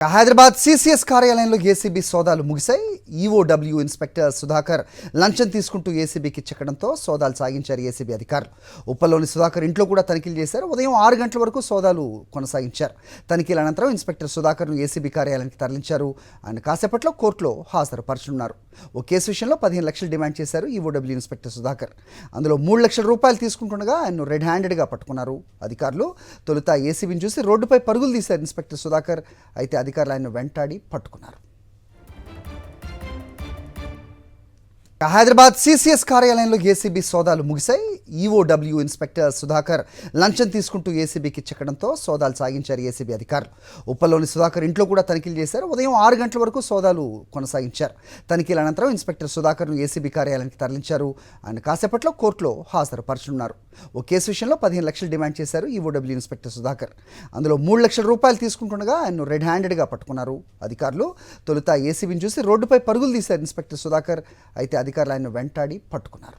Hyderabad CCS కార్యాలయంలో ACB సోదాలు ముగిశాయి. ఈఓడబ్ల్యూ ఇన్స్పెక్టర్ సుధాకర్ లంచం తీసుకుంటూ ఏసీబీకి చెక్కడంతో సోదాలు సాగించారు ఏసీబీ అధికారులు. ఉప్పల్లోని సుధాకర్ ఇంట్లో కూడా తనిఖీలు చేశారు. ఉదయం 6 గంటల వరకు సోదాలు కొనసాగించారు. తనిఖీల అనంతరం ఇన్స్పెక్టర్ సుధాకర్ను ఏసీబీ కార్యాలయానికి తరలించారు. ఆయన కాసేపట్లో కోర్టులో హాజరుపరచనున్నారు. ఓ కేసు విషయంలో 15 లక్షలు డిమాండ్ చేశారు ఈఓడబ్ల్యూ ఇన్స్పెక్టర్ సుధాకర్. అందులో 3 లక్షల రూపాయలు తీసుకుంటుండగా ఆయన్ను రెడ్ హ్యాండెడ్గా పట్టుకున్నారు అధికారులు. తొలుత ఏసీబీని చూసి రోడ్డుపై పరుగులు తీశారు ఇన్స్పెక్టర్ సుధాకర్. అయితే అధికారులు ఆయన వెంటాడి పట్టుకున్నారు. హైదరాబాద్ సిసిఎస్ కార్యాలయంలో ఏసీబీ సోదాలు ముగిశాయి. ఈఓడబ్ల్యూ ఇన్స్పెక్టర్ సుధాకర్ లంచం తీసుకుంటూ ఏసీబీకి చెక్కడంతో సోదాలు సాగించారు ఏసీబీ అధికారులు. ఉప్పల్లోని సుధాకర్ ఇంట్లో కూడా తనిఖీలు చేశారు. ఉదయం 6 గంటల వరకు సోదాలు కొనసాగించారు. తనిఖీల అనంతరం ఇన్స్పెక్టర్ సుధాకర్ను ఏసీబీ కార్యాలయానికి తరలించారు. ఆయన కాసేపట్లో కోర్టులో హాజరుపరచనున్నారు. ఓ కేసు విషయంలో 15 లక్షలు డిమాండ్ చేశారు ఈఓడబ్ల్యూ ఇన్స్పెక్టర్ సుధాకర్. అందులో 3 లక్షల రూపాయలు తీసుకుంటుండగా ఆయన్ను రెడ్ హ్యాండెడ్గా పట్టుకున్నారు అధికారులు. తొలుత ఏసీబీని చూసి రోడ్డుపై పరుగులు తీశారు ఇన్స్పెక్టర్ సుధాకర్. అయితే అధికారులు ఆయన వెంటాడి పట్టుకున్నారు.